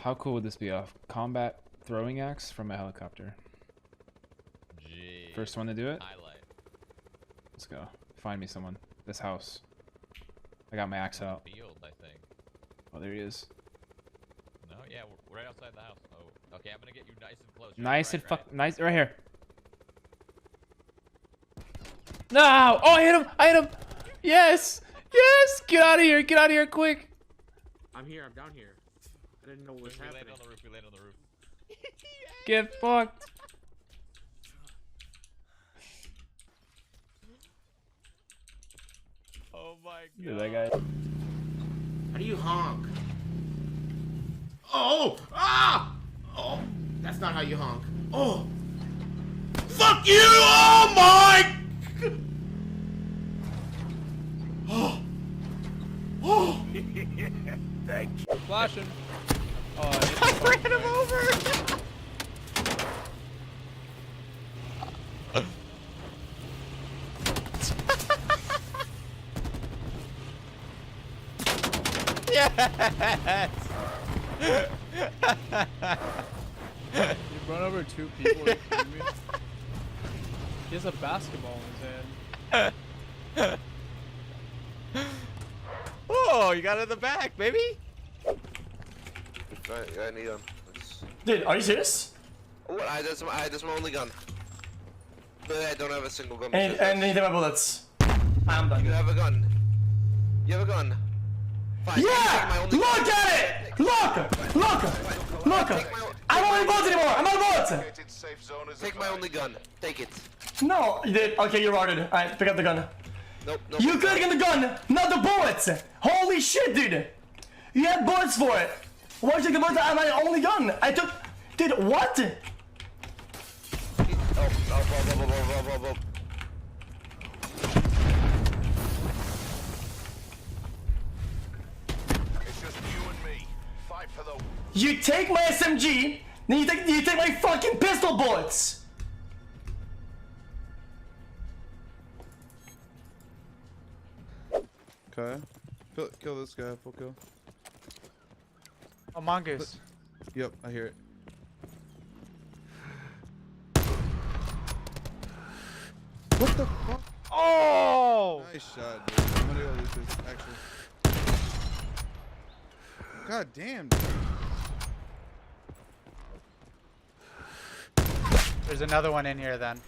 How cool would this be? A combat throwing axe from a helicopter. Gee. First one to do it? Highlight. Let's go. Find me someone. This house. I got my axe out. Field, I think. Oh, there he is. No, yeah, we're right outside the house. Oh, okay, I'm gonna get you nice and close. Nice right, and nice right here. No! Oh, I hit him! I hit him! Yes! Yes! Get out of here! Get out of here quick! I'm here. I'm down here. I didn't know what was happening. We landed on the roof. We landed on the roof. Get fucked! Oh my god. Look at that guy. How do you honk? Oh! Ah! Oh! That's not how you honk. Oh! Fuck you! Oh my! Oh! Oh! Thank you. Flashing. Oh, I ran him over! Yes! You run over 2 people and shoot me. He has a basketball in his hand. Oh, you got it in the back, baby! I need him. Dude, are you serious? Oh, that's my only gun. But I don't have a single gun. And need my bullets. I'm done. You have a gun. You have a gun. Fine. Yeah! Look at it! Look! Look! Look! I don't want bullets anymore! I'm out of bullets! Take my only gun. Take it. No, you did. Okay, you're retarded. Alright, pick up the gun. Nope. Nope. You could get the gun, not the bullets! Holy shit, dude! You had bullets for it! Why did you take the bullets out of my only gun? I took... Dude, what? Oh. It's just you and me. Fight for the... You take my SMG, then you take my fucking pistol bullets! Okay. Kill this guy. Full kill. Among Us. Yep, I hear it. What the fuck? Oh! Nice shot, dude. I'm gonna go with this, actually. God damn, dude. There's another one in here then.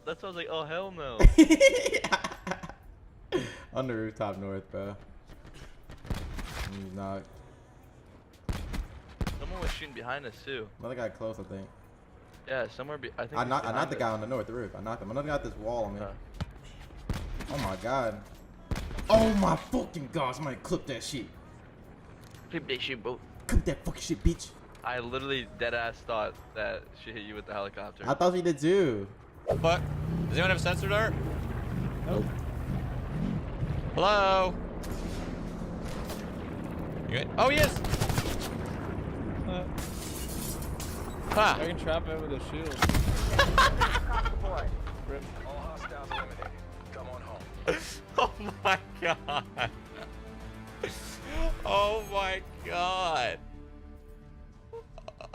That's why I was like, oh hell no. On the rooftop north, bro. He's not. Someone was shooting behind us too. Another guy close, I think. Yeah, somewhere. I think. I knocked the guy on the north roof. I knocked him. Another guy got this wall on me. Oh my god. Oh my fucking god. Somebody clip that shit. Clip that shit, bro. Clip that fucking shit, bitch. I literally deadass thought that she hit you with the helicopter. I thought she did too. What? Does anyone have sensor dart? Nope. Hello? You good? Oh, yes! Ha! I can trap it with a shield. All hostiles eliminated. Come on home. Oh my god. Oh my god.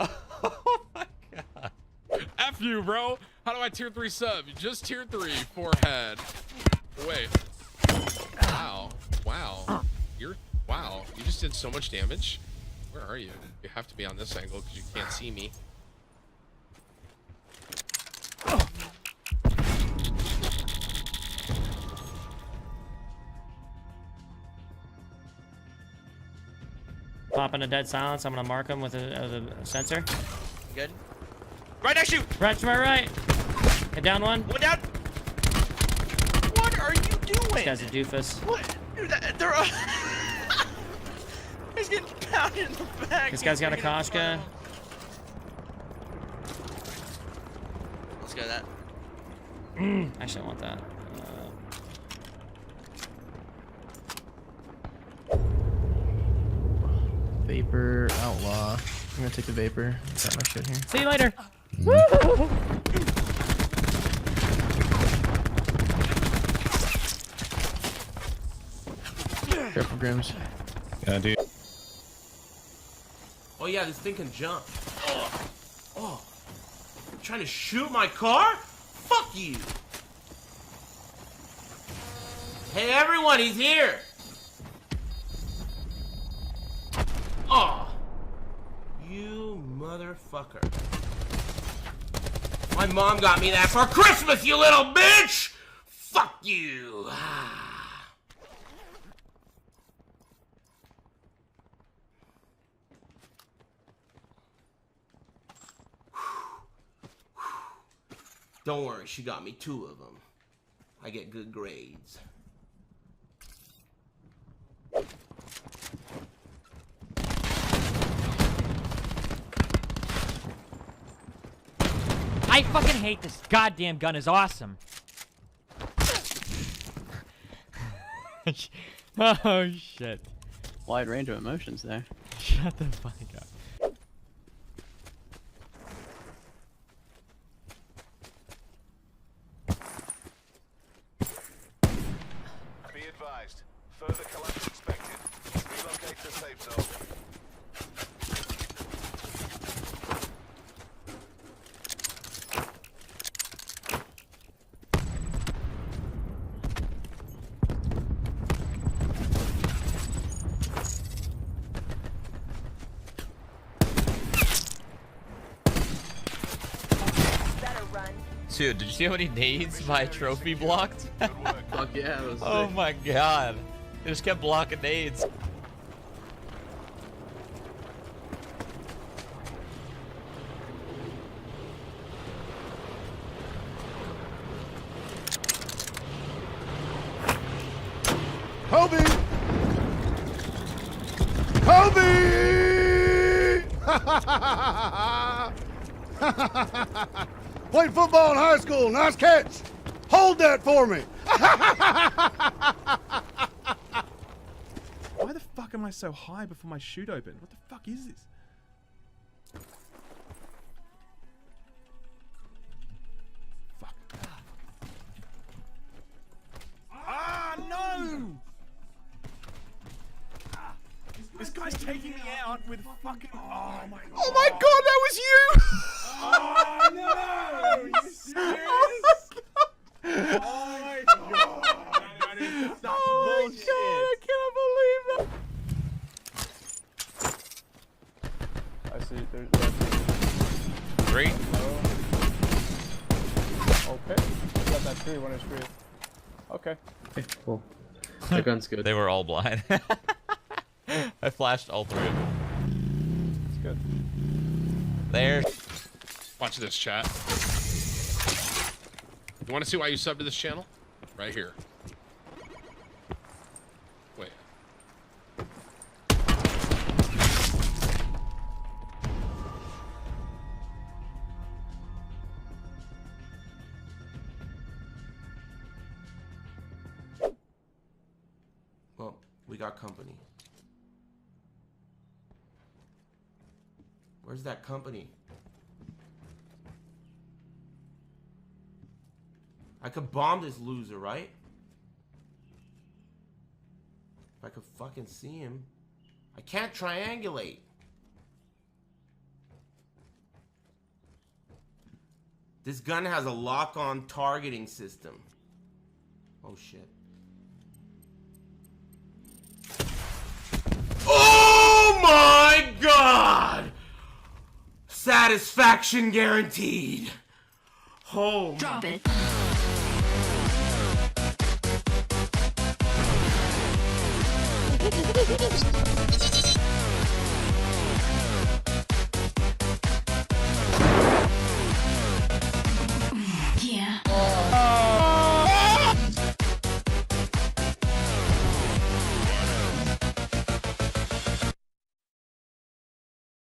Oh my god. F you, bro. How do I tier 3 sub? Just tier 3 forehead. Wait. Wow. Wow. Wow. You just did so much damage. Where are you? You have to be on this angle because you can't see me. Pop into dead silence. I'm gonna mark him with a sensor. Good. Right next to you! Right to my right. Hit down one. One down. What are you doing? This guy's a doofus. What? Dude, they're he's getting pounded in the back. This guy's got a Koshka. Let's go that. Actually, I want that. Vapor outlaw. I'm gonna take the vapor. Got my shit here. See you later. Careful, Grims. Yeah, dude. Oh yeah, this thing can jump. Oh. Trying to shoot my car? Fuck you. Hey everyone, he's here. Oh. You motherfucker. My mom got me that for Christmas, you little bitch! Fuck you. Don't worry, she got me 2 of them. I get good grades. I fucking hate this goddamn gun. Is awesome. Oh shit. Wide range of emotions there. Shut the fuck up. Be advised. Further collapse expected. Relocate to safe zone. Dude, did you see how many nades my trophy blocked? Fuck yeah, it was Oh sick. my god. They just kept blocking nades. Kobe! Kobe! Played football in high school. Nice catch. Hold that for me. Why the fuck am I so high before my chute opened? What the fuck is this? Fuck. Ah, no! This guy's taking me out with fucking. Oh my god. Oh my god, that was you! Oh no! Are you serious? Oh my god! That is such bullshit! I can't believe that. I see. There's Great. okay. Got that tree. One is free. Okay. Okay, cool. That gun's good. They were all blind. I flashed all 3 of them. It's good. There. Watch this, chat. You want to see why you subbed to this channel? Right here. Wait. Well, we got company. Where's that company? I could bomb this loser, right? If I could fucking see him. I can't triangulate. This gun has a lock-on targeting system. Oh shit. Oh my god! Satisfaction guaranteed. Oh. Drop it.